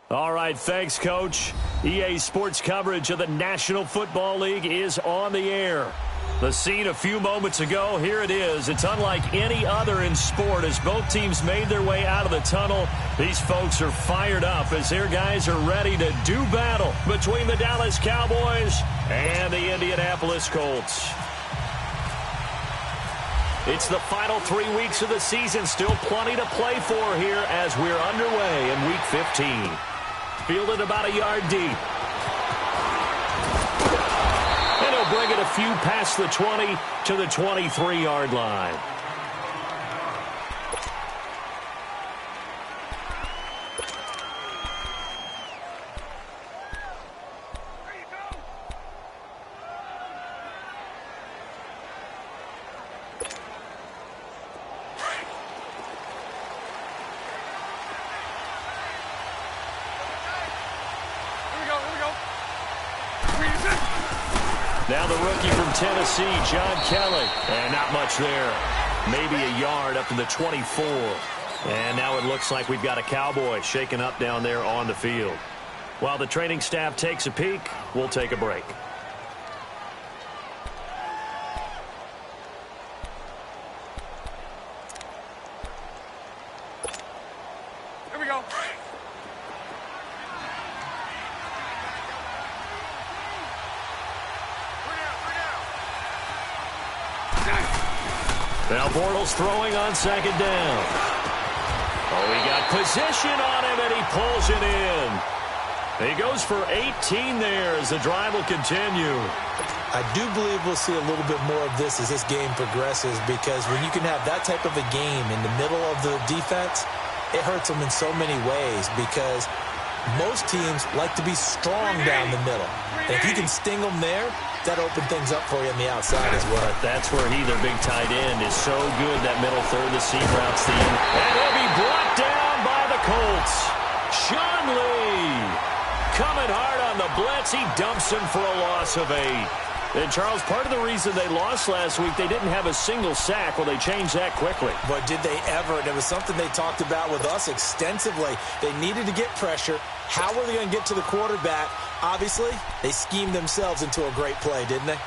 All right, thanks, Coach. EA Sports coverage of the National Football League is on the air. The scene a few moments ago, here it is. It's unlike any other in sport as both teams made their way out of the tunnel. These folks are fired up as their guys are ready to do battle between the Dallas Cowboys and the Indianapolis Colts. It's the final 3 weeks of the season. Still plenty to play for here as we're underway in Week 15. Fielded about a yard deep. And he'll bring it a few past the 20 to the 23-yard line. Now the rookie from Tennessee, John Kelly. And not much there. Maybe a yard up to the 24. And now it looks like we've got a Cowboy shaken up down there on the field. While the training staff takes a peek, we'll take a break. Here we go. Now Bortles throwing on second down. Oh, he got position on him, and he pulls it in. He goes for 18 there as the drive will continue. I do believe we'll see a little bit more of this as this game progresses, because when you can have that type of a game in the middle of the defense, it hurts them in so many ways, because most teams like to be strong down the middle. And if you can sting them there, that opens things up for you on the outside as well. But that's where he, their big tight end, is so good, that middle third, the seam routes the end. And he'll be brought down by the Colts. Sean Lee coming hard on the blitz. He dumps him for a loss of 8. And, Charles, part of the reason they lost last week, they didn't have a single sack. Well, they changed that quickly. But did they ever? And it was something they talked about with us extensively. They needed to get pressure. How were they going to get to the quarterback? Obviously, they schemed themselves into a great play, didn't they?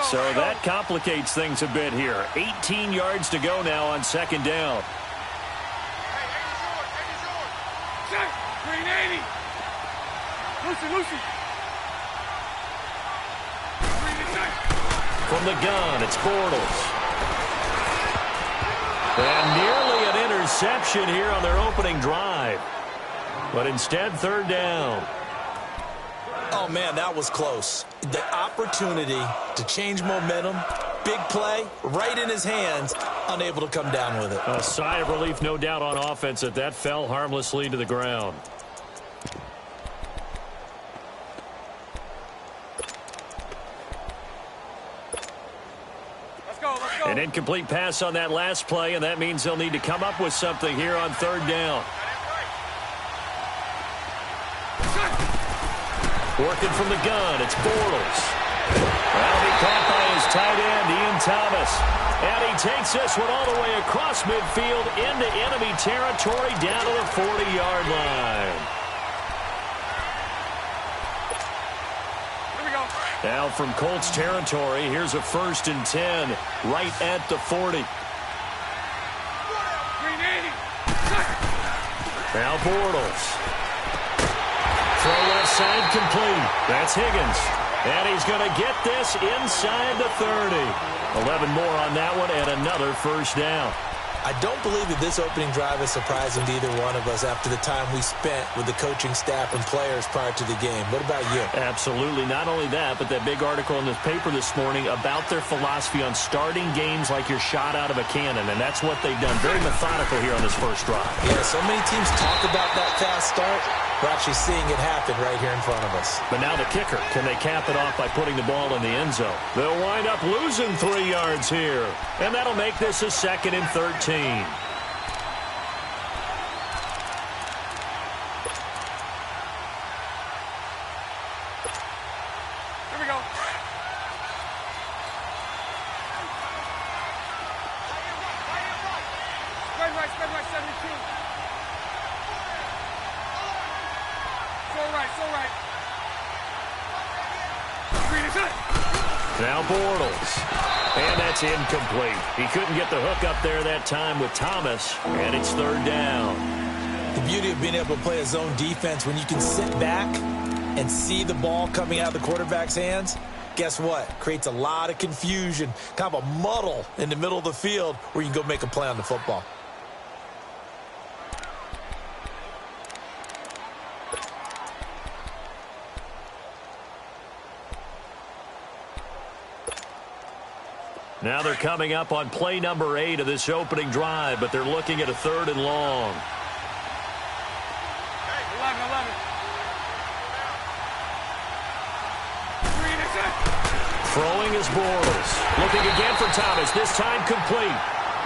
So that complicates things a bit here. 18 yards to go now on second down. Green 80. Lucy. From the gun, it's Bortles. And nearly an interception here on their opening drive. But instead, third down. Oh, man, that was close. The opportunity to change momentum, big play, right in his hands, unable to come down with it. A sigh of relief, no doubt, on offense that fell harmlessly to the ground. Let's go. An incomplete pass on that last play, and that means they'll need to come up with something here on third down. Working from the gun, it's Bortles. Well, he caught by his tight end, Ian Thomas. And he takes this one all the way across midfield into enemy territory down to the 40-yard line. Here we go. Now from Colts territory, here's a 1st and 10 right at the 40. Green 80. Now Bortles. Throw left side complete. That's Higgins. And he's going to get this inside the 30. 11 more on that one and another first down. I don't believe that this opening drive is surprising to either one of us after the time we spent with the coaching staff and players prior to the game. What about you? Absolutely. Not only that, but that big article in the paper this morning about their philosophy on starting games like you're shot out of a cannon, and that's what they've done. Very methodical here on this first drive. Yeah, so many teams talk about that fast start. We're actually seeing it happen right here in front of us. But now the kicker. Can they cap it off by putting the ball in the end zone? They'll wind up losing 3 yards here. And that'll make this a 2nd and 13. Here we go. right. Green is it. Now Bortles. And that's incomplete. He couldn't get the hook up there that time with Thomas, and it's third down. The beauty of being able to play a zone defense, when you can sit back and see the ball coming out of the quarterback's hands, guess what? Creates a lot of confusion, kind of a muddle in the middle of the field where you can go make a play on the football. Now they're coming up on play number 8 of this opening drive, but they're looking at a 3rd and long. 11. Green is it. Throwing is Bortles. Looking again for Thomas, this time complete.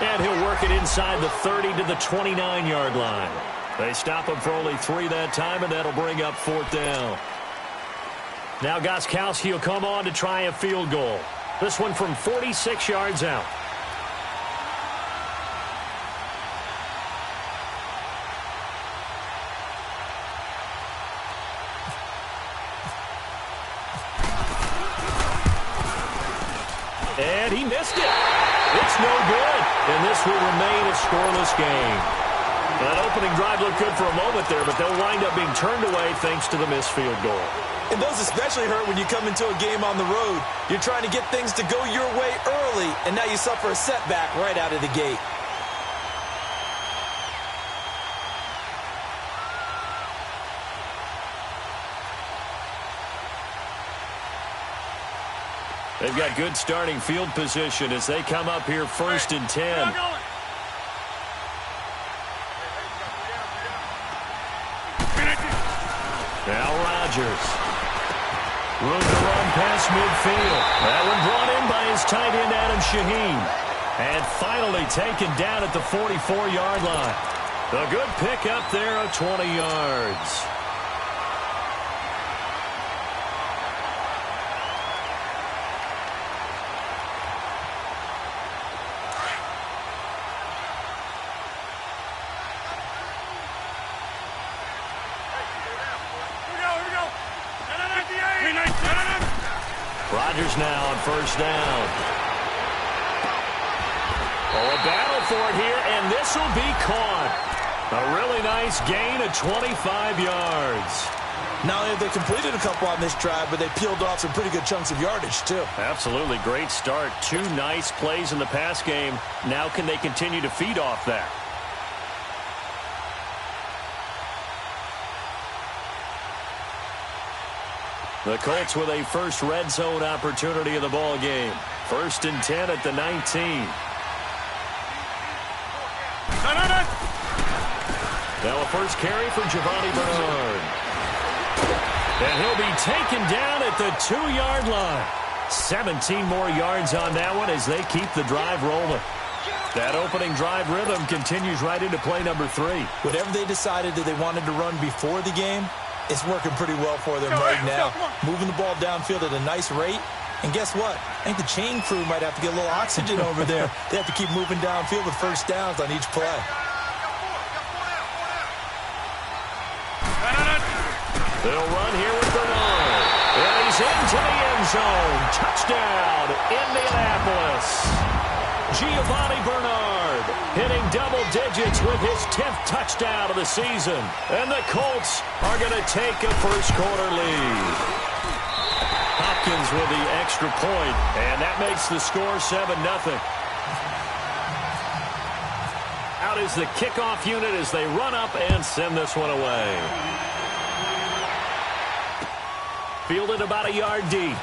And he'll work it inside the 30 to the 29-yard line. They stop him for only 3 that time, and that'll bring up 4th down. Now Gostkowski will come on to try a field goal. This one from 46 yards out. And he missed it. It's no good. And this will remain a scoreless game. That opening drive looked good for a moment there, but they'll wind up being turned away thanks to the missed field goal. And those especially hurt when you come into a game on the road. You're trying to get things to go your way early, and now you suffer a setback right out of the gate. They've got good starting field position as they come up here 1st and 10. Now Rodgers. Room to run past midfield. That one brought in by his tight end, Adam Shaheen. And finally taken down at the 44-yard line. A good pickup there of 20 yards. Rodgers now on 1st down. Oh, a battle for it here, and this will be caught. A really nice gain of 25 yards. Not only have they completed a couple on this drive, but they peeled off some pretty good chunks of yardage, too. Absolutely. Great start. 2 nice plays in the pass game. Now can they continue to feed off that? The Colts with a first red zone opportunity of the ball game. 1st and 10 at the 19. Now a first carry for Giovanni Bernard. And he'll be taken down at the 2-yard line. 17 more yards on that one as they keep the drive rolling. That opening drive rhythm continues right into play number 3. Whatever they decided that they wanted to run before the game, it's working pretty well for them right now. Moving the ball downfield at a nice rate. And guess what? I think the chain crew might have to get a little oxygen over there. They have to keep moving downfield with first downs on each play. They'll run here with Bernard. And he's into the end zone. Touchdown, Indianapolis. Giovanni Bernard hitting double digits with his 10th touchdown of the season. And the Colts are going to take a first-quarter lead. Hopkins with the extra point, and that makes the score 7-0. Out is the kickoff unit as they run up and send this one away. Fielded about a yard deep.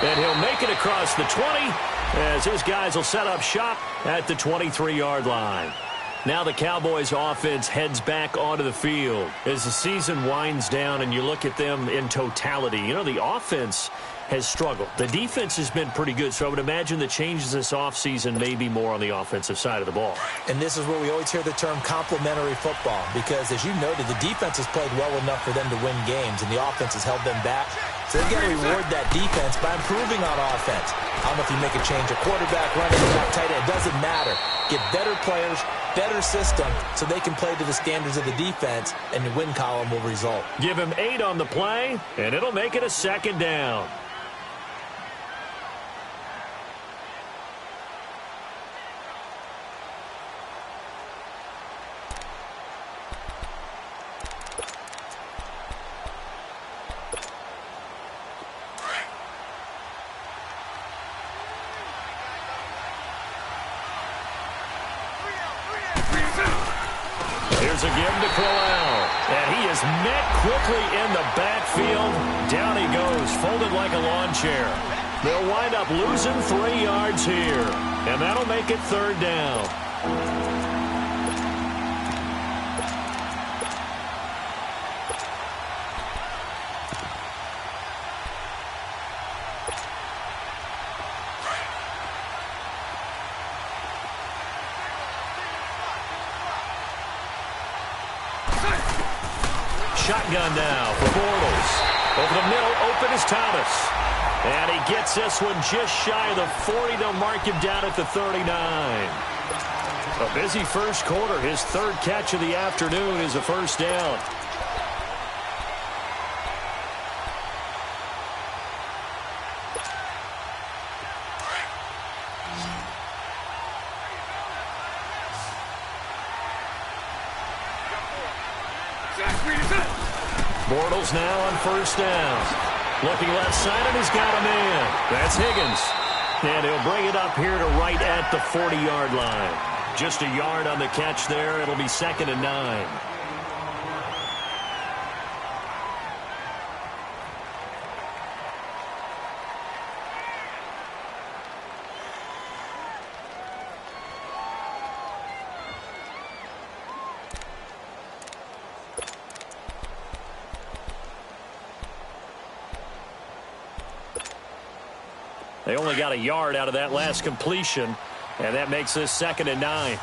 And he'll make it across the 20 as his guys will set up shop at the 23-yard line. Now the Cowboys offense heads back onto the field as the season winds down and you look at them in totality. You know, the offense has struggled. The defense has been pretty good, so I would imagine the changes this offseason may be more on the offensive side of the ball. And this is where we always hear the term complementary football, because as you noted, the defense has played well enough for them to win games, and the offense has held them back. So they've got to reward that defense by improving on offense. I don't know if you make a change, a quarterback, running back, tight end, it doesn't matter. Get better players, better system, so they can play to the standards of the defense, and the win column will result. Give him 8 on the play, and it'll make it a second down. Here's a give to Crowell, and he is met quickly in the backfield. Down he goes, folded like a lawn chair. They'll wind up losing 3 yards here, and that'll make it 3rd down. Shotgun now for Bortles. Over the middle, open is Thomas. And he gets this one just shy of the 40. They'll mark him down at the 39. A busy first quarter. His 3rd catch of the afternoon is a first down. Bortles now on first down. Looking left side, and he's got a man. That's Higgins. And he'll bring it up here to right at the 40-yard line. Just a yard on the catch there. It'll be 2nd and 9. They only got a yard out of that last completion, and that makes this 2nd and 9.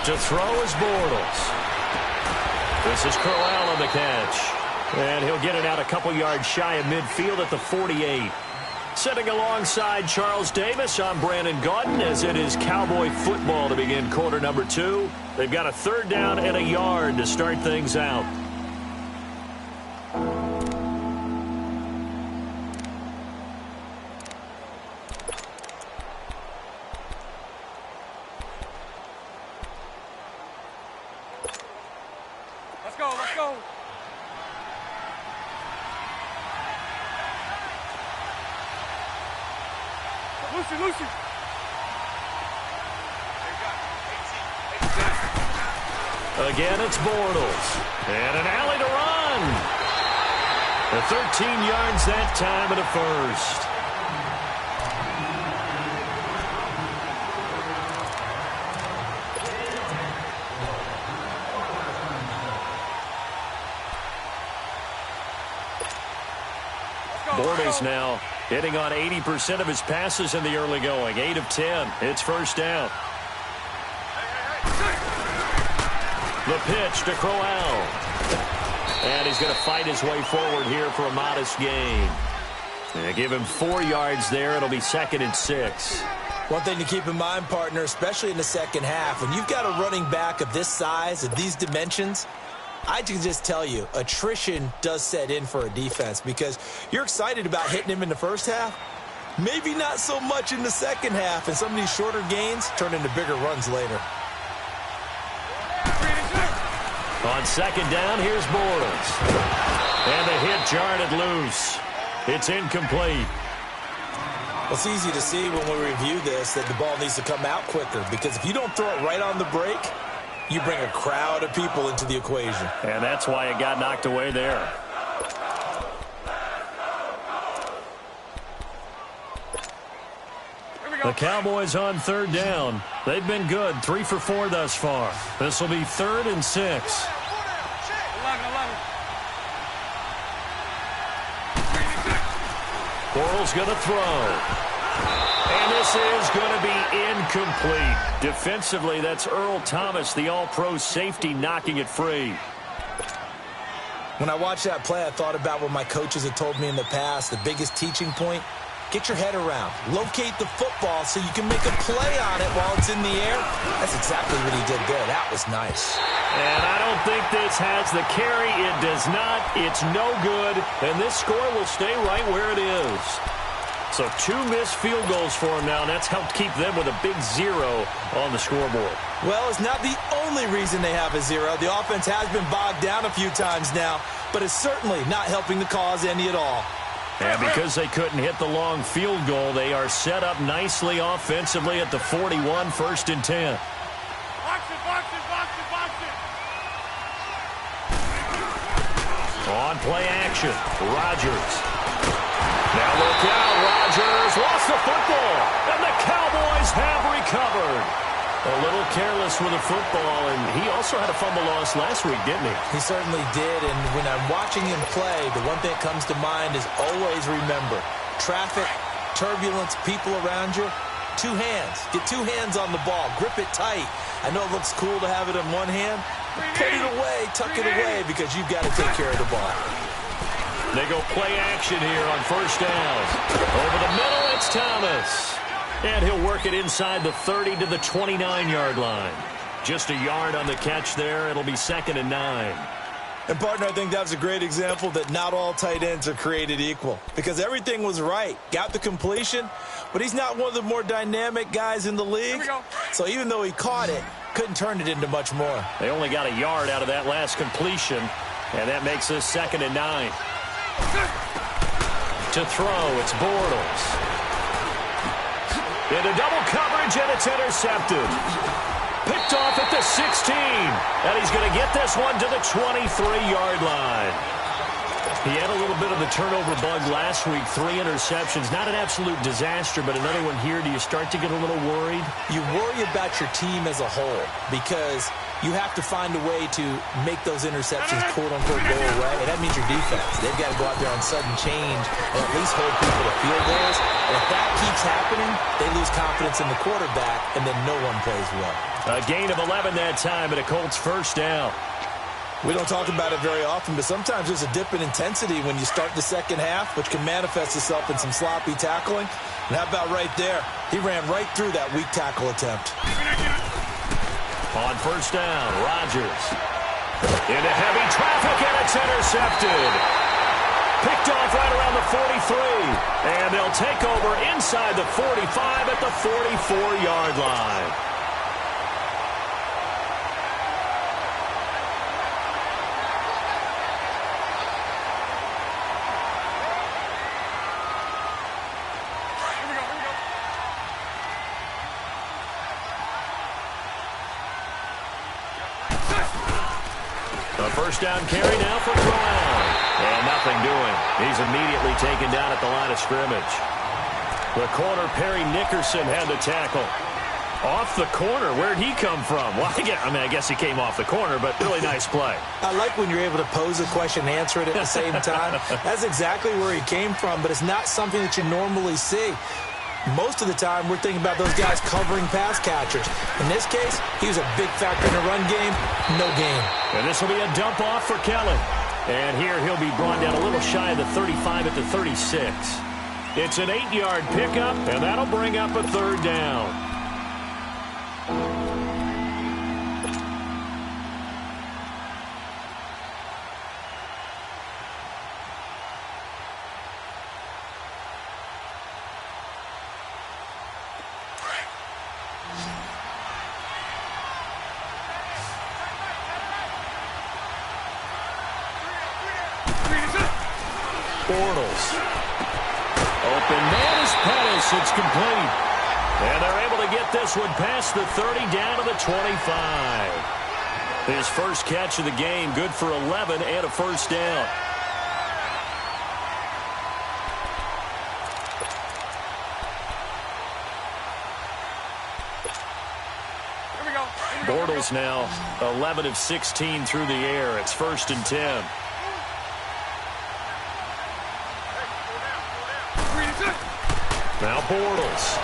To throw is Bortles. This is Crowell on the catch. And he'll get it out a couple yards shy of midfield at the 48. Sitting alongside Charles Davis, I'm Brandon Gaudin, as it is Cowboy football to begin quarter number 2. They've got a 3rd down and a yard to start things out. Let's go. Lucy. Again, it's Bortles. And an alley to run. The 13 yards that time and a first. Bortles now hitting on 80% of his passes in the early going. 8 of 10. It's first down. The pitch to Crowell. And he's going to fight his way forward here for a modest gain. And give him 4 yards there. It'll be 2nd and 6. One thing to keep in mind, partner, especially in the second half, when you've got a running back of this size, of these dimensions, I can just tell you, attrition does set in for a defense because you're excited about hitting him in the first half. Maybe not so much in the second half, and some of these shorter gains turn into bigger runs later. On 2nd down, here's Bortles. And the hit jarred it loose. It's incomplete. Well, it's easy to see when we review this that the ball needs to come out quicker because if you don't throw it right on the break, you bring a crowd of people into the equation. And that's why it got knocked away there. The Cowboys on 3rd down. They've been good, 3 for 4 thus far. This will be 3rd and 6. Bortles going to throw. And this is going to be incomplete. Defensively, that's Earl Thomas, the all-pro safety, knocking it free. When I watched that play, I thought about what my coaches had told me in the past. The biggest teaching point, get your head around. Locate the football so you can make a play on it while it's in the air. That's exactly what he did there. That was nice. And I don't think this has the carry. It does not. It's no good. And this score will stay right where it is. So 2 missed field goals for him now, and that's helped keep them with a big 0 on the scoreboard. Well, it's not the only reason they have a 0. The offense has been bogged down a few times now, but it's certainly not helping the cause any at all. And because they couldn't hit the long field goal, they are set up nicely offensively at the 41, 1st and 10. Box it, box it, box it, box it. On play action, Rodgers. Now look out, Rodgers lost the football, and the Cowboys have recovered. A little careless with the football, and he also had a fumble loss last week, didn't he? He certainly did, and when I'm watching him play, the one thing that comes to mind is always remember, traffic, turbulence, people around you, 2 hands. Get 2 hands on the ball. Grip it tight. I know it looks cool to have it in one hand, but put it away, tuck it away, because you've got to take care of the ball. They go play action here on 1st down. Over the middle, it's Thomas. And he'll work it inside the 30 to the 29-yard line. Just a yard on the catch there. It'll be 2nd and 9. And, partner, I think that was a great example that not all tight ends are created equal. Because everything was right. Got the completion, but he's not one of the more dynamic guys in the league. So even though he caught it, couldn't turn it into much more. They only got a yard out of that last completion, and that makes this 2nd and 9. To throw, it's Bortles. Into double coverage, and it's intercepted. Picked off at the 16. And he's going to get this one to the 23-yard line. He had a little bit of the turnover bug last week. 3 interceptions. Not an absolute disaster, but another one here. Do you start to get a little worried? You worry about your team as a whole because you have to find a way to make those interceptions quote-unquote go away. And that means your defense. They've got to go out there on sudden change and at least hold people to field goals. And if that keeps happening, they lose confidence in the quarterback, and then no one plays well. A gain of 11 that time, and a Colts 1st down. We don't talk about it very often, but sometimes there's a dip in intensity when you start the second half, which can manifest itself in some sloppy tackling. And how about right there? He ran right through that weak tackle attempt. On 1st down, Rodgers. Into heavy traffic, and it's intercepted. Picked off right around the 43. And they'll take over inside the 45 at the 44-yard line. A 1st down carry now for Brown. And nothing doing. He's immediately taken down at the line of scrimmage. The corner, Perry Nickerson, had the tackle. Off the corner. Where'd he come from? Well, I guess he came off the corner, but really nice play. I like when you're able to pose a question and answer it at the same time. That's exactly where he came from, but it's not something that you normally see. Most of the time, we're thinking about those guys covering pass catchers. In this case, he was a big factor in the run game. No gain. And this will be a dump off for Kelly. And here he'll be brought down a little shy of the 35 at the 36. It's an 8-yard pickup, and that'll bring up a 3rd down. Bortles. Open man is Pettis. It's complete. And they're able to get this one past the 30 down to the 25. His first catch of the game, good for 11 and a 1st down. Bortles now 11 of 16 through the air. It's 1st and 10. Bortles.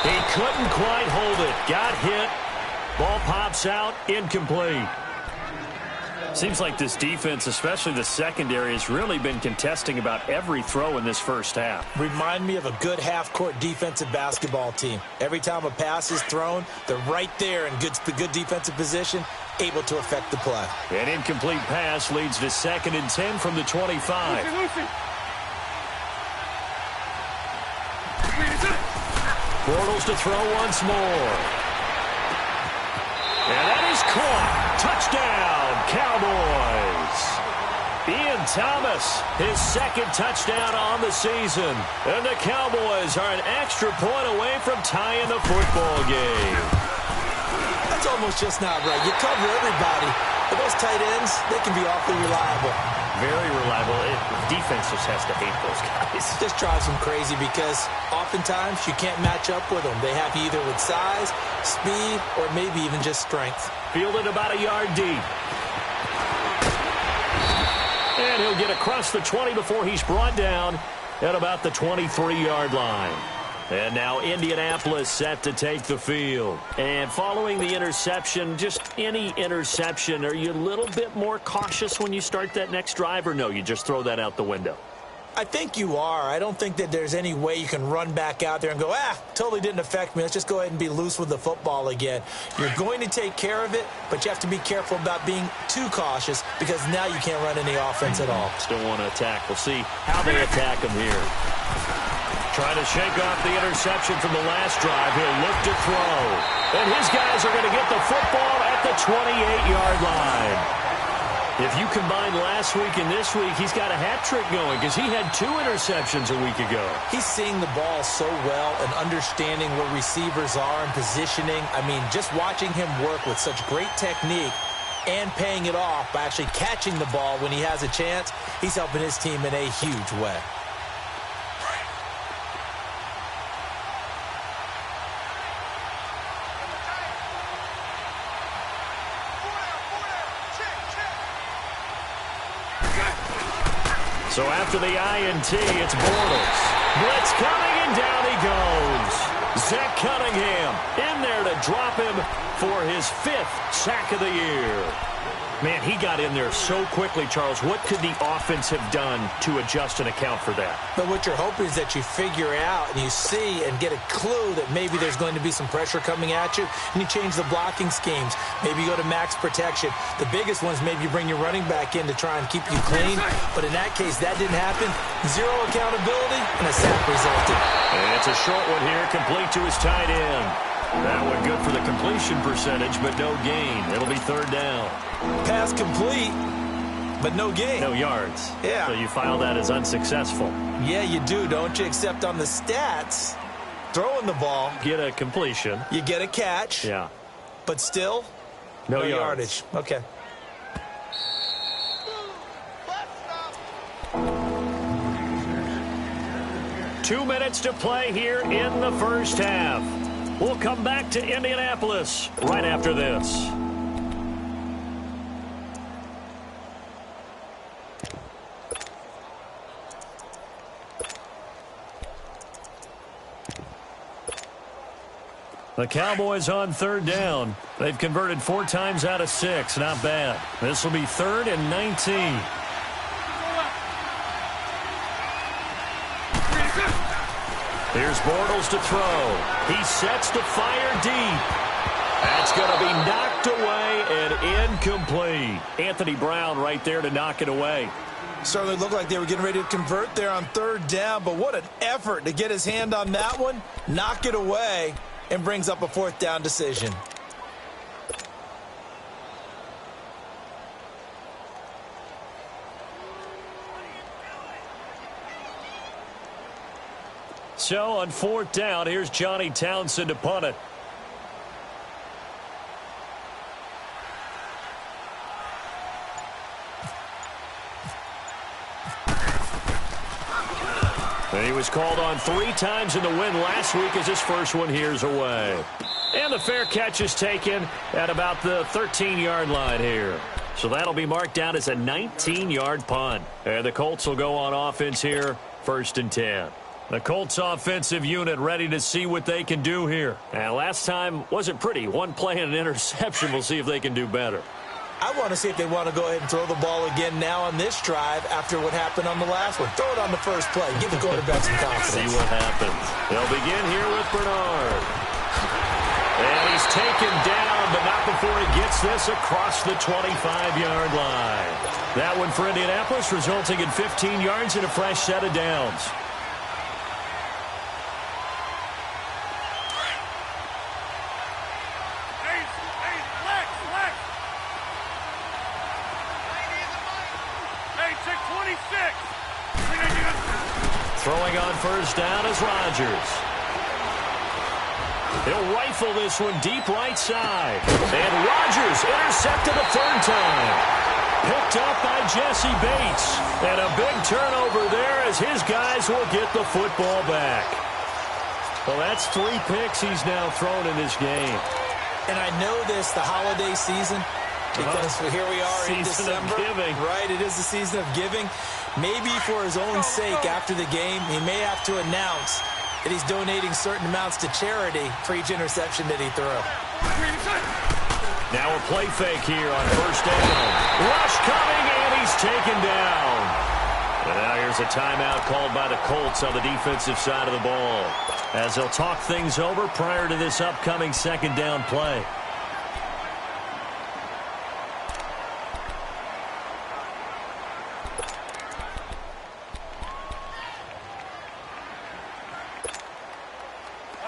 He couldn't quite hold it. Got hit. Ball pops out. Incomplete. Seems like this defense, especially the secondary, has really been contesting about every throw in this first half. Remind me of a good half-court defensive basketball team. Every time a pass is thrown, they're right there in good defensive position, able to affect the play. An incomplete pass leads to 2nd and 10 from the 25. Bortles to throw once more. And that is caught. Touchdown, Cowboys. Ian Thomas, his 2nd touchdown on the season. And the Cowboys are an extra point away from tying the football game. That's almost just not right. You cover everybody. But those tight ends, they can be awfully reliable. Very reliable. Defense just has to hate those guys. Just drives them crazy because oftentimes you can't match up with them. They have you either with size, speed, or maybe even just strength. Fielded about a yard deep. And he'll get across the 20 before he's brought down at about the 23-yard line. And now Indianapolis set to take the field. And following the interception, just any interception, are you a little bit more cautious when you start that next drive, or no, you just throw that out the window? I think you are. I don't think that there's any way you can run back out there and go, totally didn't affect me. Let's just go ahead and be loose with the football again. You're going to take care of it, but you have to be careful about being too cautious because now you can't run any offense at all. Still want to attack. We'll see how they attack him here. Trying to shake off the interception from the last drive. He'll look to throw. And his guys are going to get the football at the 28-yard line. If you combine last week and this week, he's got a hat trick going because he had 2 interceptions a week ago. He's seeing the ball so well and understanding where receivers are and positioning. I mean, just watching him work with such great technique and paying it off by actually catching the ball when he has a chance, he's helping his team in a huge way. So after the INT, it's Bortles. Blitz coming, and down he goes. Zach Cunningham in there to drop him for his 5th sack of the year. Man, he got in there so quickly, Charles. What could the offense have done to adjust and account for that? But what you're hoping is that you figure out and you see and get a clue that maybe there's going to be some pressure coming at you, and you change the blocking schemes. Maybe you go to max protection. The biggest ones, maybe you bring your running back in to try and keep you clean. But in that case, that didn't happen. 0 accountability, and a sack resulted. And it's a short one here, complete to his tight end. That one good for the completion percentage, but no gain. It'll be 3rd down. Pass complete, but no gain. No yards. Yeah. So you file that as unsuccessful. Yeah, you do, don't you? Except on the stats, throwing the ball. Get a completion. You get a catch. Yeah. But still, no yardage. Okay. Two minutes to play here in the first half. We'll come back to Indianapolis right after this. The Cowboys on 3rd down. They've converted 4 times out of 6. Not bad. This will be 3rd and 19. Here's Bortles to throw. He sets to fire deep. That's going to be knocked away and incomplete. Anthony Brown right there to knock it away. Certainly looked like they were getting ready to convert there on 3rd down, but what an effort to get his hand on that one, knock it away, and brings up a 4th down decision. So on 4th down, here's Johnny Townsend to punt it. And he was called on 3 times in the win last week as his first one here's away. And the fair catch is taken at about the 13-yard line here. So that'll be marked down as a 19-yard punt. And the Colts will go on offense here, 1st and 10. The Colts offensive unit ready to see what they can do here. And last time wasn't pretty. One play and an interception. We'll see if they can do better. I want to see if they want to go ahead and throw the ball again now on this drive after what happened on the last one. Throw it on the first play. Give the quarterback some confidence. See what happens. They'll begin here with Bernard. And he's taken down, but not before he gets this across the 25-yard line. That one for Indianapolis, resulting in 15 yards and a fresh set of downs. Throwing on first down is Rodgers. He'll rifle this one deep right side. And Rodgers intercepted a third time. Picked up by Jesse Bates. And a big turnover there as his guys will get the football back. Well, that's 3 picks he's now thrown in this game. And I know this, the holiday season, because here we are in December. Right, it is the season of giving. Maybe for his own sake after the game, he may have to announce that he's donating certain amounts to charity for each interception that he threw. Now a play fake here on first down. Rush coming, and he's taken down. And now here's a timeout called by the Colts on the defensive side of the ball, as they'll talk things over prior to this upcoming second down play.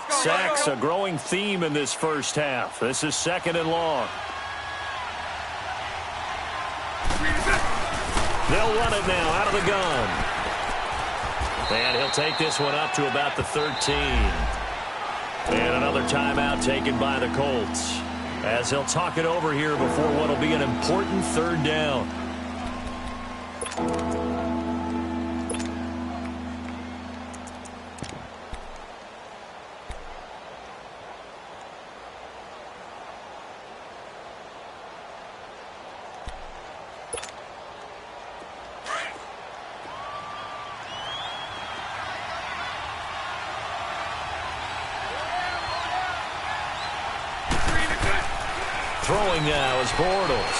Sacks, a growing theme in this first half. This is second and long. They'll run it now out of the gun. And he'll take this one up to about the 13. And another timeout taken by the Colts, as he'll talk it over here before what will be an important third down. Throwing now is Bortles.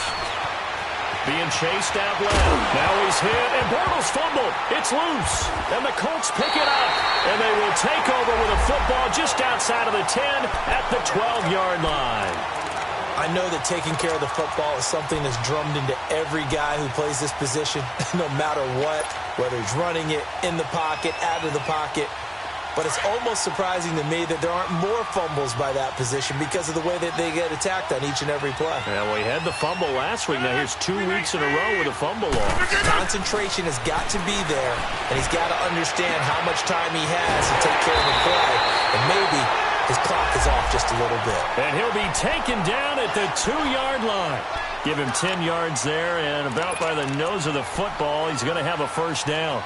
Being chased out left. Now he's hit, and Bortles fumbled. It's loose, and the Colts pick it up. And they will take over with a football just outside of the 10 at the 12-yard line. I know that taking care of the football is something that's drummed into every guy who plays this position, no matter what, whether he's running it, in the pocket, out of the pocket. But it's almost surprising to me that there aren't more fumbles by that position because of the way that they get attacked on each and every play. Yeah, well, he had the fumble last week. Now here's 2 weeks in a row with a fumble loss. Concentration has got to be there, and he's got to understand how much time he has to take care of the play. And maybe his clock is off just a little bit. And he'll be taken down at the 2-yard line. Give him 10 yards there, and about by the nose of the football, he's going to have a first down.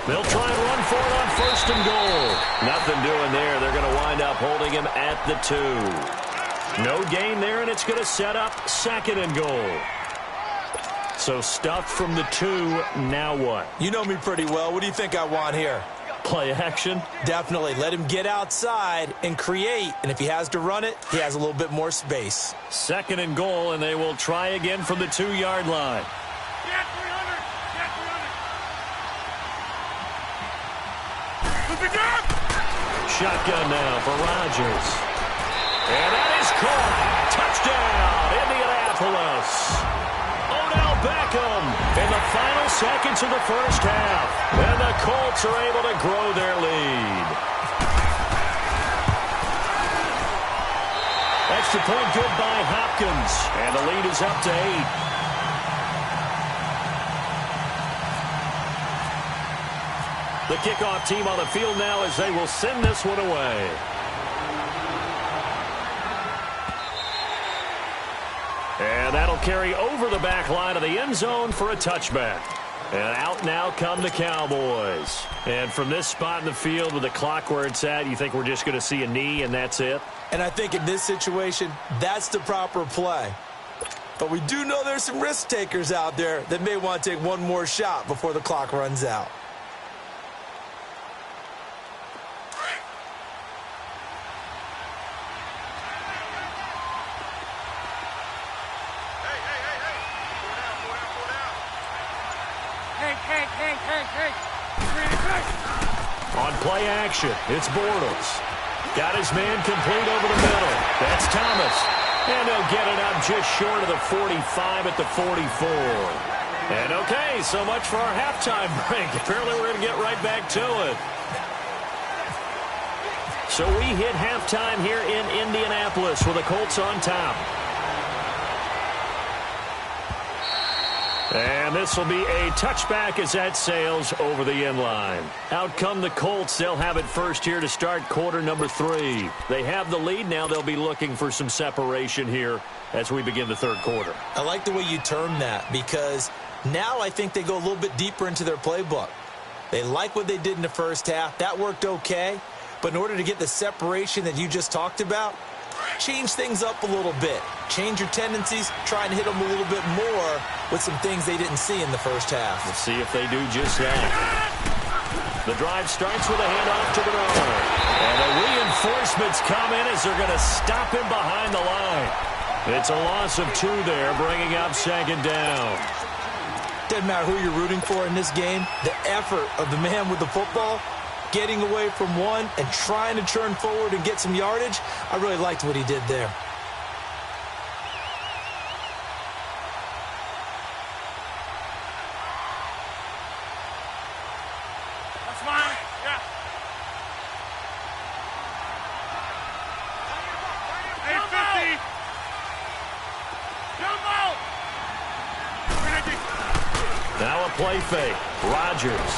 They'll try and run for it on first and goal. Nothing doing there. They're going to wind up holding him at the 2. No gain there, and it's going to set up second and goal. So stuffed from the 2. Now what? You know me pretty well. What do you think I want here? Play action? Definitely. Let him get outside and create. And if he has to run it, he has a little bit more space. Second and goal, and they will try again from the 2-yard line. Shotgun now for Rodgers. And that is caught. Touchdown, Indianapolis. Odell Beckham in the final seconds of the first half. And the Colts are able to grow their lead. Extra point good by Hopkins. And the lead is up to 8. The kickoff team on the field now as they will send this one away. And that'll carry over the back line of the end zone for a touchback. And out now come the Cowboys. And from this spot in the field with the clock where it's at, you think we're just going to see a knee and that's it? And I think in this situation, that's the proper play. But we do know there's some risk takers out there that may want to take one more shot before the clock runs out. On play action, it's Bortles. Got his man complete over the middle. That's Thomas. And they'll get it up just short of the 45 at the 44. And okay, so much for our halftime break. Apparently we're going to get right back to it. So we hit halftime here in Indianapolis with the Colts on top. And this will be a touchback as that sails over the end line. Out come the Colts. They'll have it first here to start quarter number 3. They have the lead. Now they'll be looking for some separation here as we begin the third quarter. I like the way you term that because now I think they go a little bit deeper into their playbook. They like what they did in the first half. That worked okay. But in order to get the separation that you just talked about, change things up a little bit. Change your tendencies. Try and hit them a little bit more with some things they didn't see in the first half. We'll see if they do just that. The drive starts with a handoff to Bernard. And the reinforcements come in as they're going to stop him behind the line. It's a loss of 2 there, bringing up second down. Doesn't matter who you're rooting for in this game. The effort of the man with the football, getting away from one and trying to turn forward and get some yardage, I really liked what he did there. That's mine. Yeah. Hey, 50. Jumbo. Now a play fake. Rodgers.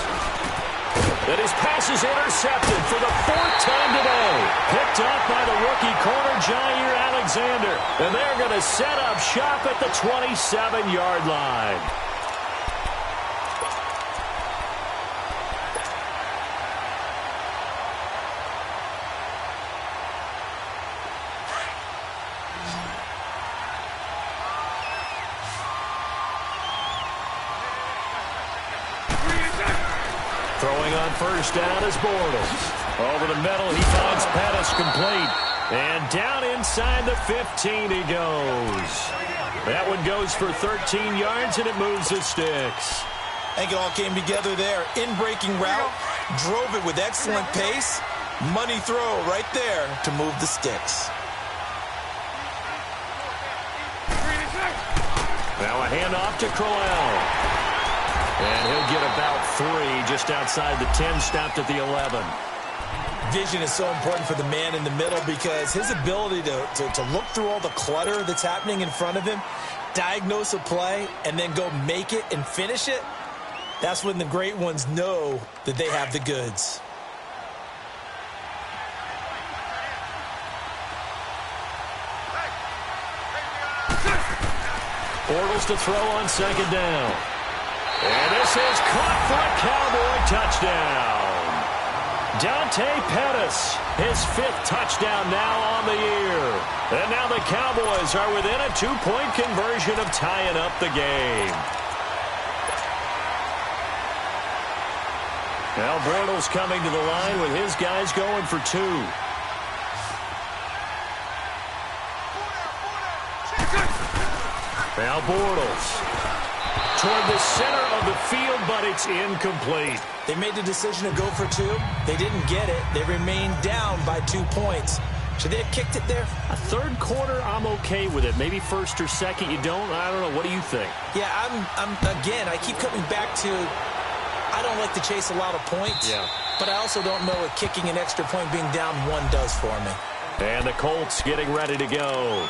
And his pass is intercepted for the 4th time today. Picked up by the rookie corner, Jair Alexander. And they're going to set up shop at the 27-yard line. Throwing on first down is Bortles. Over the middle, he finds Pettis complete. And down inside the 15 he goes. That one goes for 13 yards, and it moves the sticks. I think it all came together there. In-breaking route, drove it with excellent pace. Money throw right there to move the sticks. Now a handoff to Crowell. And he'll get about 3 just outside the 10, stopped at the 11. Vision is so important for the man in the middle because his ability to look through all the clutter that's happening in front of him, diagnose a play, and then go make it and finish it, that's when the great ones know that they have the goods. Bortles to throw on second down. And this is caught for a Cowboy touchdown. Dante Pettis, his 5th touchdown now on the year. And now the Cowboys are within a 2-point conversion of tying up the game. Now Bortles coming to the line with his guys going for 2. Now Bortles toward the center of the field, but it's incomplete. They made the decision to go for 2. They didn't get it. They remained down by 2 points. Should they have kicked it there? A third quarter, I'm okay with it. Maybe first or second, you don't. I don't know. What do you think? Yeah, again, I keep coming back to I don't like to chase a lot of points. Yeah. But I also don't know what kicking an extra point being down 1 does for me. And the Colts getting ready to go.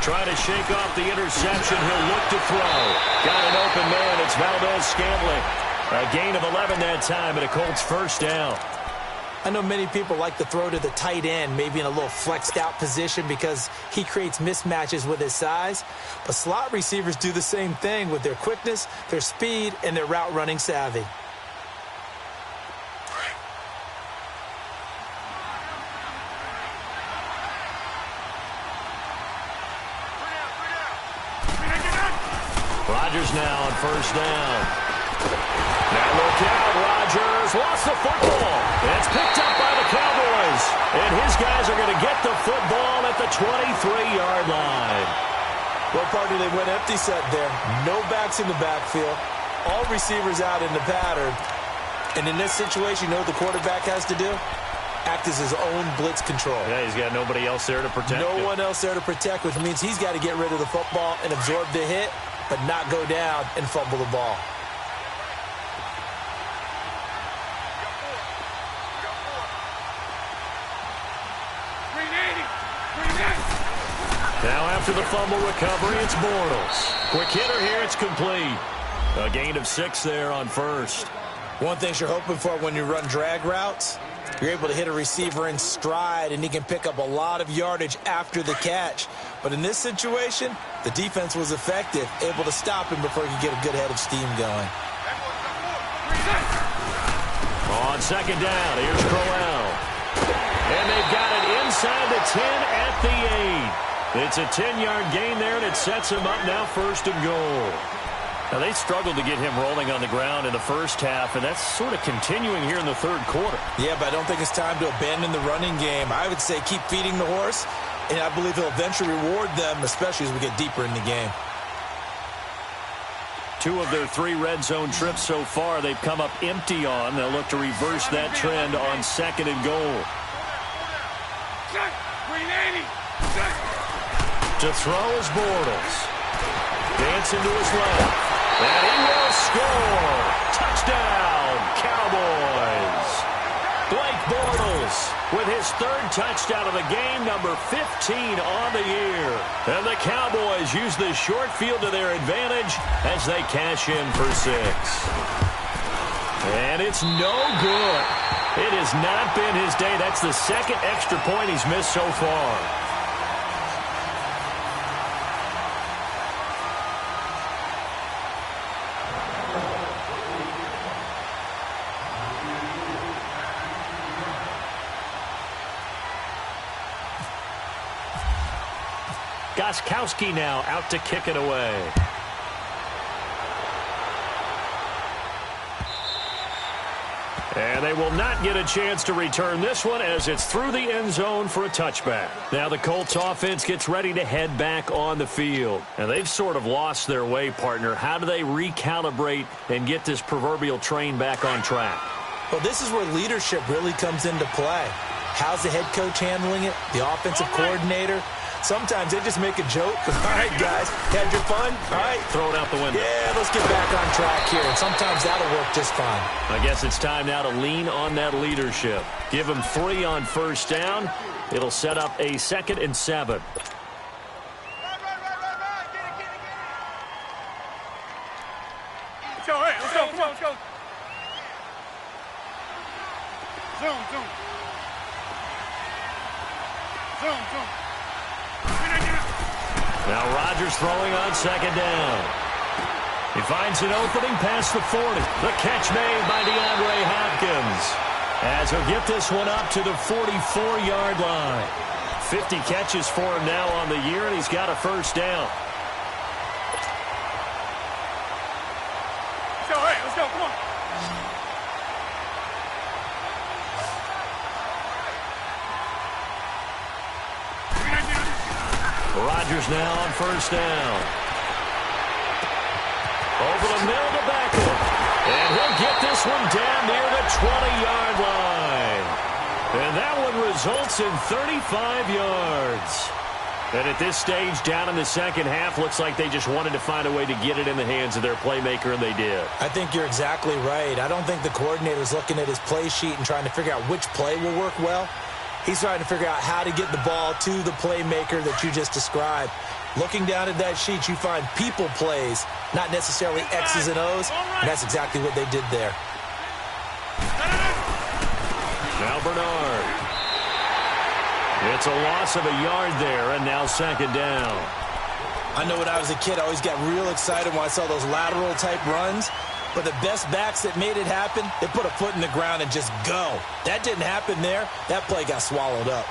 trying to shake off the interception. He'll look to throw. Got an open man. It's Valdez-Scantling. A gain of 11 that time, and a Colts first down. I know many people like to throw to the tight end, maybe in a little flexed out position because he creates mismatches with his size. But slot receivers do the same thing with their quickness, their speed, and their route running savvy. Rodgers now on first down. Now look out, Rodgers lost the football. It's picked up by the Cowboys. And his guys are going to get the football at the 23-yard line. Well, partner, they went empty set there. No backs in the backfield. All receivers out in the pattern. And in this situation, you know what the quarterback has to do? Act as his own blitz control. Yeah, he's got nobody else there to protect him. No one else there to protect, which means he's got to get rid of the football and absorb the hit, but not go down and fumble the ball. Now after the fumble recovery, it's Bortles. Quick hitter here, it's complete. A gain of 6 there on first. One thing you're hoping for when you run drag routes, you're able to hit a receiver in stride, and he can pick up a lot of yardage after the catch. But in this situation, the defense was effective, able to stop him before he could get a good head of steam going. On second down, here's Crowell. And they've got it inside the 10 at the 8. It's a 10-yard gain there, and it sets him up now first and goal. Now, they struggled to get him rolling on the ground in the first half, and that's sort of continuing here in the third quarter. Yeah, but I don't think it's time to abandon the running game. I would say keep feeding the horse, and I believe he'll eventually reward them, especially as we get deeper in the game. 2 of their 3 red zone trips so far, they've come up empty on. They'll look to reverse that trend on second and goal. To throw is Bortles. Dancing to his left. And he will score. Touchdown, Cowboys. Blake Bortles with his 3rd touchdown of the game, number 15 on the year. And the Cowboys use the short field to their advantage as they cash in for 6. And it's no good. It has not been his day. That's the 2nd extra point he's missed so far. Gostkowski now out to kick it away. And they will not get a chance to return this one as it's through the end zone for a touchback. Now the Colts offense gets ready to head back on the field. And they've sort of lost their way, partner. How do they recalibrate and get this proverbial train back on track? Well, this is where leadership really comes into play. How's the head coach handling it? The offensive coordinator? Sometimes they just make a joke. All right, guys, had your fun? All right. Throw it out the window. Yeah, let's get back on track here. And sometimes that'll work just fine. I guess it's time now to lean on that leadership. Give them 3 on first down. It'll set up a 2nd and 7. Let's go, hey, let's go, come on, let's go. Zoom, zoom. Zoom, zoom. Now Rodgers throwing on second down. He finds an opening past the 40. The catch made by DeAndre Hopkins as he'll get this one up to the 44-yard line. 50 catches for him now on the year, and he's got a first down. Let's go, hey, let's go, come on. Rodgers now on first down. Over the middle to Beckham. And he'll get this one down near the 20-yard line. And that one results in 35 yards. And at this stage, down in the second half, looks like they just wanted to find a way to get it in the hands of their playmaker, and they did. I think you're exactly right. I don't think the coordinator's looking at his play sheet and trying to figure out which play will work well. He's trying to figure out how to get the ball to the playmaker that you just described. Looking down at that sheet, you find people plays, not necessarily X's and O's, and that's exactly what they did there. Now Bernard. It's a loss of a yard there, and now second down. I know when I was a kid, I always got real excited when I saw those lateral-type runs. But the best backs that made it happen, they put a foot in the ground and just go. That didn't happen there. That play got swallowed up.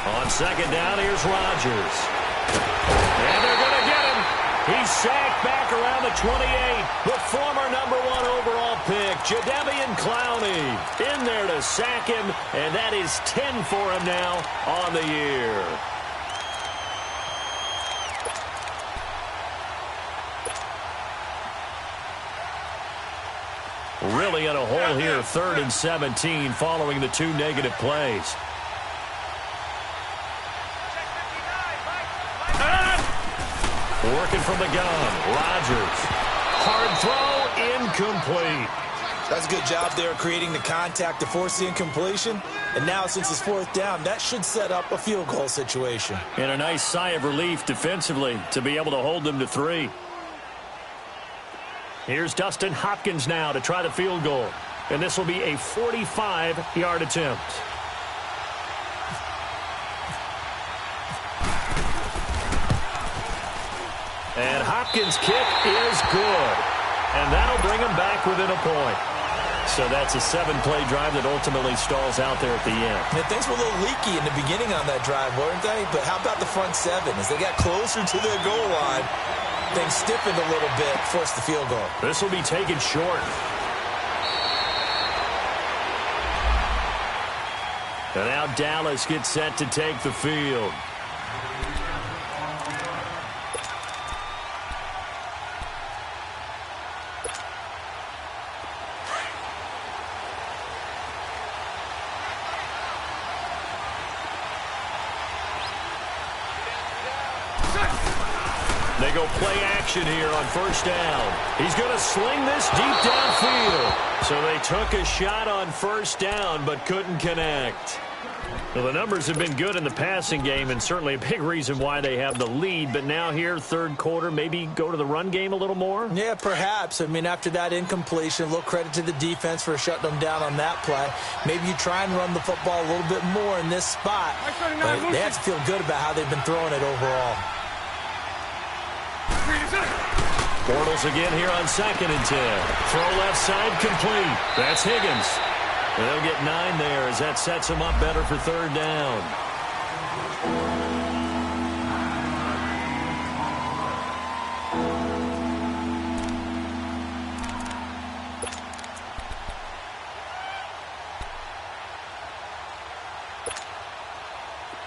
On second down, here's Rodgers. And they're going to get him. He's sacked back around the 28. The former #1 overall pick, Jadeveon Clowney, in there to sack him, and that is 10 for him now on the year. Really in a hole here, 3rd and 17, following the 2 negative plays. Working from the gun, Rodgers. Hard throw, incomplete. That's a good job there creating the contact to force the incompletion. And now, since it's 4th down, that should set up a field goal situation. And a nice sigh of relief defensively to be able to hold them to 3. Here's Dustin Hopkins now to try the field goal. And this will be a 45-yard attempt. And Hopkins' kick is good. And that'll bring him back within a point. So that's a 7-play drive that ultimately stalls out there at the end. And things were a little leaky in the beginning on that drive, weren't they? But how about the front 7? As they got closer to their goal line, things stiffened a little bit, forced the field goal. This will be taken short. And now Dallas gets set to take the field. They go play action here on 1st down. He's going to sling this deep downfield. So they took a shot on 1st down but couldn't connect. Well, the numbers have been good in the passing game and certainly a big reason why they have the lead. But now here, 3rd quarter, maybe go to the run game a little more? Yeah, perhaps. I mean, after that incompletion, a little credit to the defense for shutting them down on that play. Maybe you try and run the football a little bit more in this spot. But they have to feel good about how they've been throwing it overall. Bortles again here on 2nd and 10. Throw left side complete. That's Higgins. And they'll get 9 there as that sets them up better for 3rd down.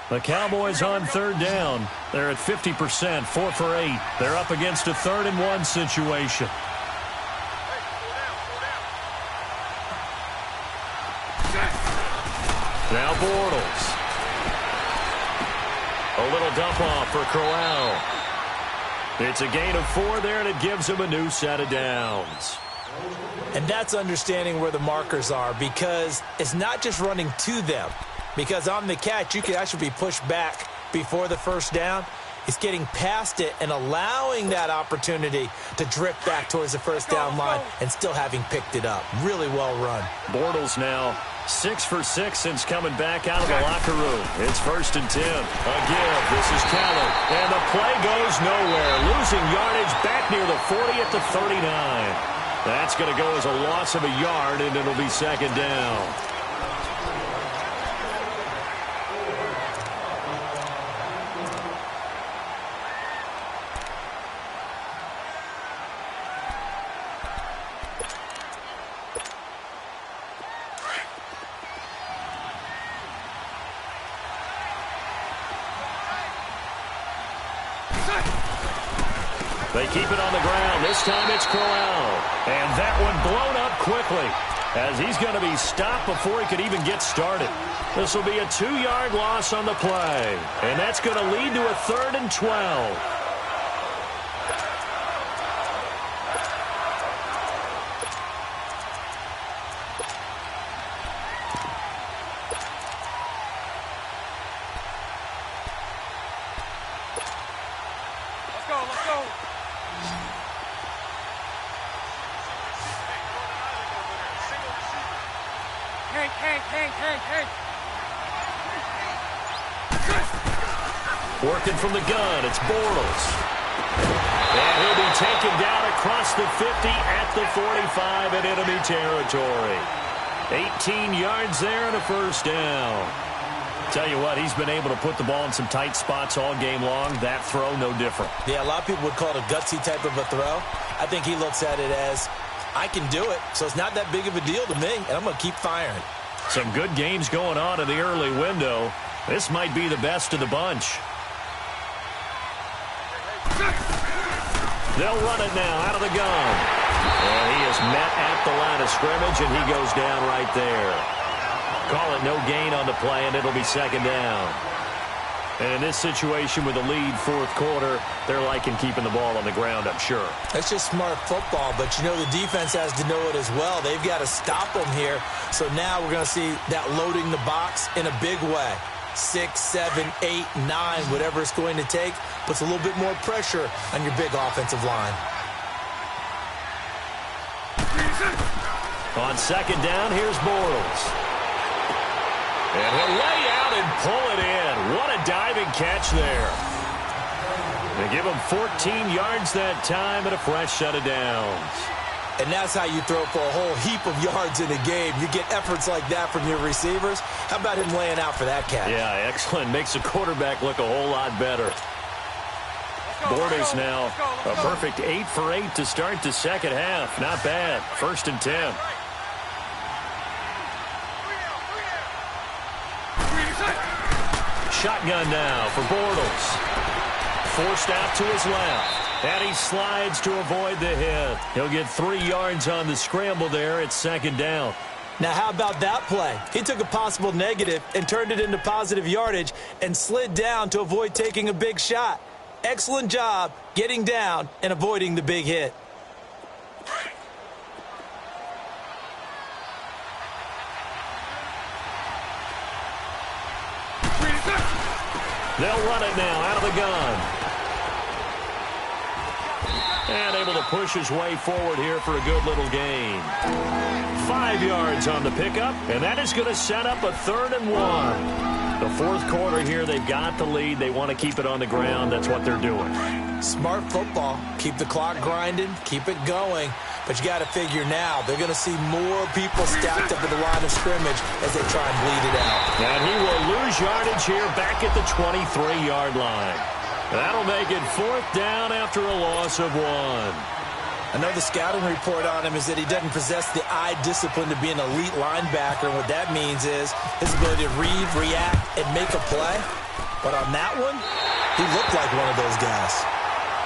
The Cowboys on 3rd down. They're at 50%, 4 for 8. They're up against a 3rd and 1 situation. Now Bortles. A little dump off for Crowell. It's a gain of 4 there, and it gives him a new set of downs. And that's understanding where the markers are, because it's not just running to them. Because on the catch, you could actually be pushed back before the 1st down. It's getting past it and allowing that opportunity to drift back towards the 1st down line and still having picked it up. Really well run. Bortles now 6 for 6 since coming back out of the locker room. It's 1st and 10. A give. This is Keller. And the play goes nowhere. Losing yardage back near the 40 at the 39. That's going to go as a loss of a yard, and it'll be 2nd down. They keep it on the ground. This time it's Crowell. And that one blown up quickly. as he's going to be stopped before he could even get started. This will be a 2-yard loss on the play, and that's going to lead to a 3rd and 12. Let's go. Hank. Working from the gun, it's Bortles. And he'll be taken down across the 50 at the 45 in enemy territory. 18 yards there and a first down. Tell you what, he's been able to put the ball in some tight spots all game long. That throw, no different. Yeah, a lot of people would call it a gutsy type of a throw. I think he looks at it as, I can do it, so it's not that big of a deal to me, and I'm going to keep firing. Some good games going on in the early window. This might be the best of the bunch. They'll run it now out of the gun. And he is met at the line of scrimmage, and he goes down right there. Call it no gain on the play, and it'll be 2nd down. And in this situation with a lead 4th quarter, they're liking keeping the ball on the ground, I'm sure. That's just smart football, but you know the defense has to know it as well. They've got to stop them here. So now we're going to see that loading the box in a big way. 6, 7, 8, 9, whatever it's going to take, puts a little bit more pressure on your big offensive line. On 2nd down, here's Bortles. And he'll lay out and pull it in. What a diving catch there. They give him 14 yards that time and a fresh set of downs. And that's how you throw for a whole heap of yards in a game. You get efforts like that from your receivers. How about him laying out for that catch? Yeah, excellent. Makes the quarterback look a whole lot better. Bortles now a perfect 8 for 8 to start the second half. Not bad. 1st and 10. Shotgun now for Bortles. Forced out to his left. And he slides to avoid the hit. He'll get 3 yards on the scramble there. It's 2nd down. Now, how about that play? He took a possible negative and turned it into positive yardage and slid down to avoid taking a big shot. Excellent job getting down and avoiding the big hit. They'll run it now out of the gun. And able to push his way forward here for a good little gain. 5 yards on the pickup, and that is going to set up a 3rd and 1. The 4th quarter here, they've got the lead. They want to keep it on the ground. That's what they're doing. Smart football. Keep the clock grinding. Keep it going. But you got to figure now, they're going to see more people stacked up at the line of scrimmage as they try and bleed it out. And he will lose yardage here back at the 23-yard line. That'll make it 4th down after a loss of 1. I know the scouting report on him is that he doesn't possess the eye discipline to be an elite linebacker. And what that means is his ability to read, react, and make a play. But on that one, he looked like one of those guys.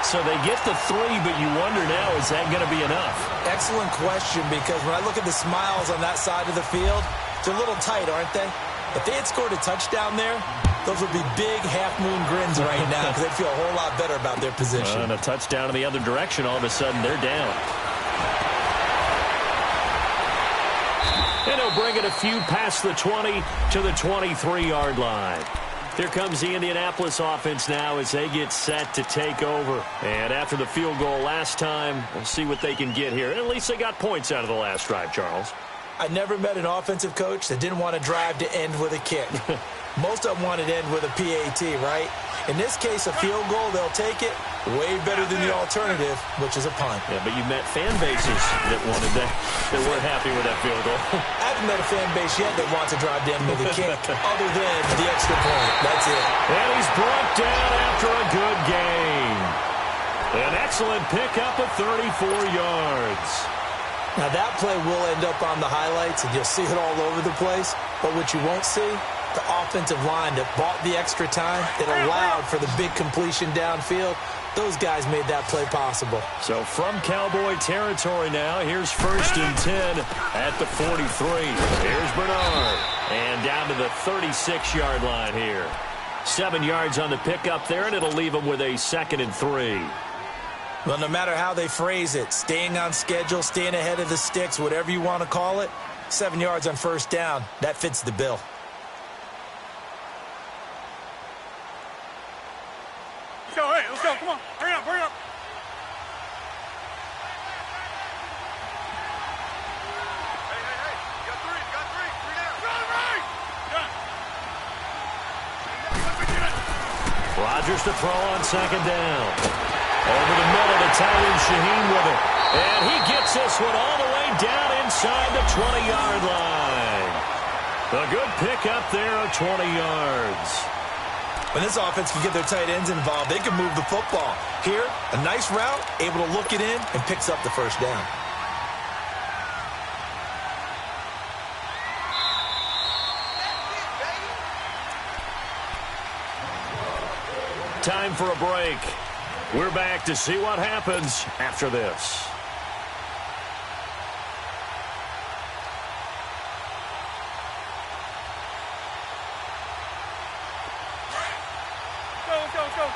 So they get the 3, but you wonder now, is that going to be enough? Excellent question, because when I look at the smiles on that side of the field, they're a little tight, aren't they? If they had scored a touchdown there, those would be big half-moon grins right now because they'd feel a whole lot better about their position. And a touchdown in the other direction, all of a sudden they're down. And he'll bring it a few past the 20 to the 23-yard line. Here comes the Indianapolis offense now as they get set to take over. And after the field goal last time, we'll see what they can get here. And at least they got points out of the last drive, Charles. I never met an offensive coach that didn't want to drive to end with a kick. Most of them wanted to end with a PAT, right? In this case, a field goal, they'll take it. Way better than the alternative, which is a punt. Yeah, but you met fan bases that wanted that weren't happy with that field goal. I haven't met a fan base yet that wants to drive down with a kick other than the extra point. That's it. And he's brought down after a good gain. An excellent pickup of 34 yards. Now, that play will end up on the highlights, and you'll see it all over the place. But what you won't see The offensive line that bought the extra time, it allowed for the big completion downfield. Those guys made that play possible. So from Cowboy territory now, here's 1st and 10 at the 43. Here's Bernard. And down to the 36-yard line here. 7 yards on the pickup there, and it'll leave them with a 2nd and 3. Well, no matter how they phrase it, staying on schedule, staying ahead of the sticks, whatever you want to call it, 7 yards on 1st down, that fits the bill. Let's go, come on. Hurry up, hurry up. Hey. You got three down. Right. Done. Rodgers to throw on 2nd down. Over the middle to Tyler Shaheen with it. And he gets this one all the way down inside the 20-yard line. A good pickup there of 20 yards. When this offense can get their tight ends involved, they can move the football. Here, a nice route, able to look it in, and picks up the 1st down. Time for a break. We're back to see what happens after this. Let's go.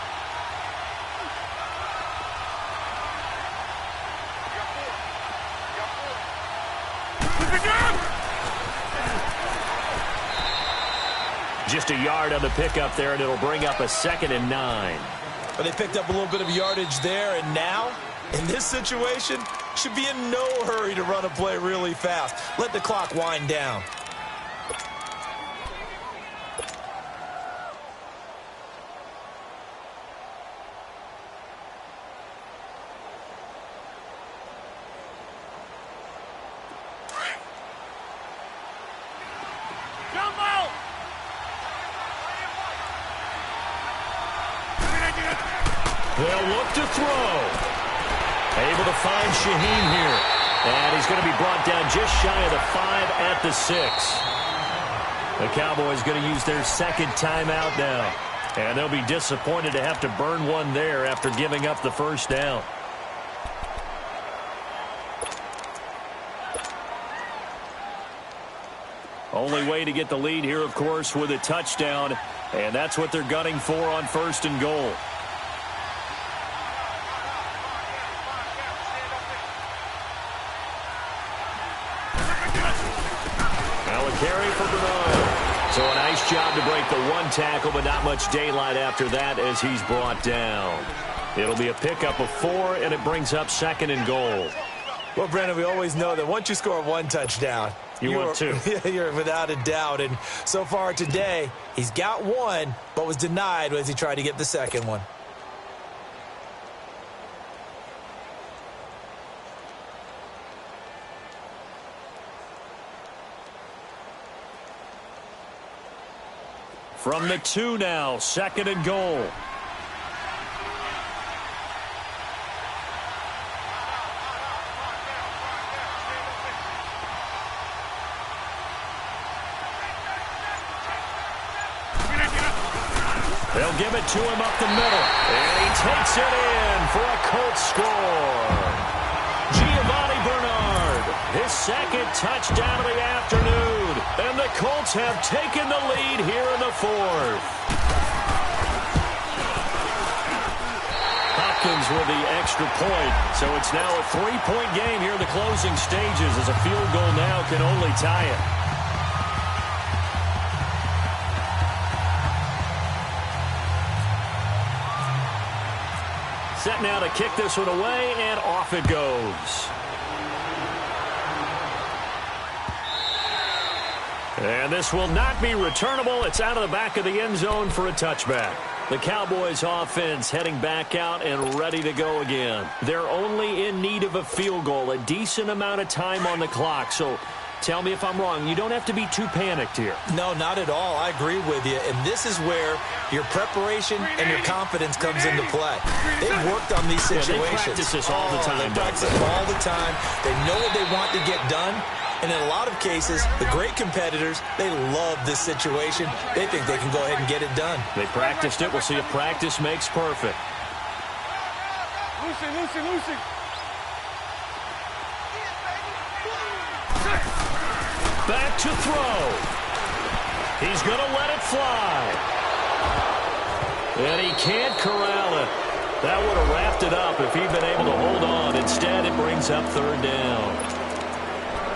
Just a yard on the pickup there, and it'll bring up a 2nd and 9. But they picked up a little bit of yardage there, and now, in this situation, should be in no hurry to run a play really fast. Let the clock wind down. They'll look to throw. Able to find Shaheen here. And he's going to be brought down just shy of the 5 at the 6. The Cowboys going to use their 2nd timeout now. And they'll be disappointed to have to burn one there after giving up the 1st down. Only way to get the lead here, of course, with a touchdown. And that's what they're gunning for on 1st and goal. Carry for Bernard. So a nice job to break the 1 tackle, but not much daylight after that as he's brought down. It'll be a pickup of 4, and it brings up 2nd and goal. Well, Brandon, we always know that once you score 1 touchdown, want 2. You're without a doubt. And so far today, he's got 1, but was denied as he tried to get the 2nd one. From the 2 now, 2nd and goal. They'll give it to him up the middle. And he takes it in for a Colts score. Giovanni Bernard, his 2nd touchdown of the afternoon. And the Colts have taken the lead here in the 4th. Hopkins with the extra point. So it's now a 3-point game here in the closing stages as a field goal now can only tie it. Set now to kick this one away, and off it goes. And this will not be returnable. It's out of the back of the end zone for a touchback. The Cowboys offense heading back out and ready to go again. They're only in need of a field goal, a decent amount of time on the clock. So tell me if I'm wrong. You don't have to be too panicked here. No, not at all. I agree with you. And this is where your preparation and your confidence comes into play. They've worked on these situations. They practice this all the time. They practice it all the time. They know what they want to get done. And in a lot of cases, the great competitors, they love this situation. They think they can go ahead and get it done. They practiced it. We'll see if practice makes perfect. Lucy, Lucy, Lucy. Back to throw. He's going to let it fly. And he can't corral it. That would have wrapped it up if he'd been able to hold on. Instead, it brings up third down.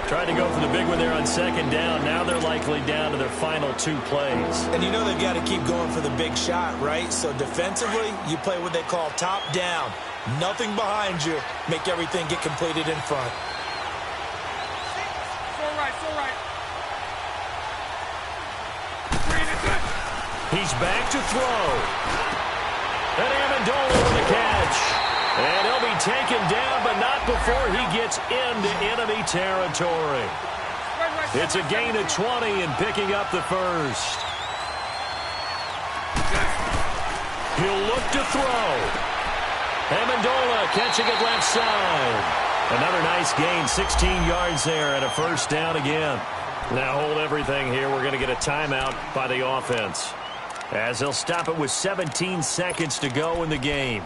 Tried to go for the big one there on second down. Now they're likely down to their final 2 plays. And you know they've got to keep going for the big shot, right? So defensively, you play what they call top down. Nothing behind you. Make everything get completed in front. So right, so right. He's back to throw. And Amendola with the catch. And he'll be taken down, but not before he gets into enemy territory. It's a gain of 20 and picking up the first. He'll look to throw. Amendola catching it left side. Another nice gain, 16 yards there and a first down again. Now hold everything here. We're going to get a timeout by the offense, as they'll stop it with 17 seconds to go in the game.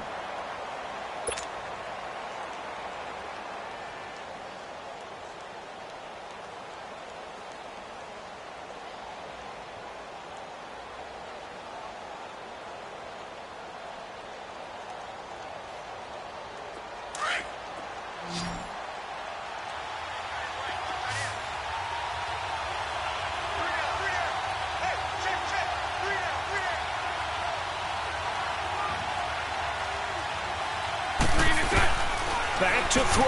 Back to throw.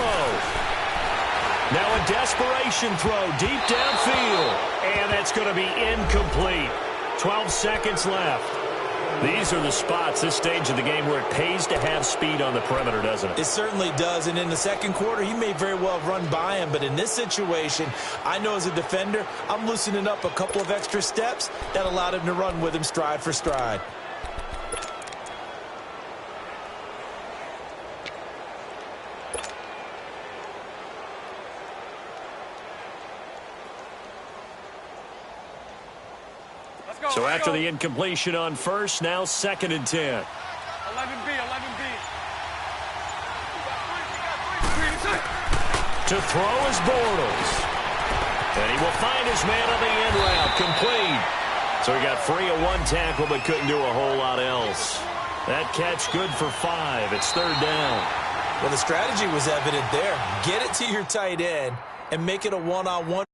Now a desperation throw deep downfield. And that's going to be incomplete. 12 seconds left. These are the spots, this stage of the game, where it pays to have speed on the perimeter, doesn't it? It certainly does. And in the second quarter, he may very well run by him. But in this situation, I know as a defender, I'm loosening up a couple of extra steps that allowed him to run with him stride for stride. So after the incompletion on first, now 2nd and 10. 11B, 11B. To throw is Bortles. And he will find his man on the end route, complete. So he got free of 1 tackle but couldn't do a whole lot else. That catch good for 5. It's 3rd down. Well, the strategy was evident there. Get it to your tight end and make it a one-on-one.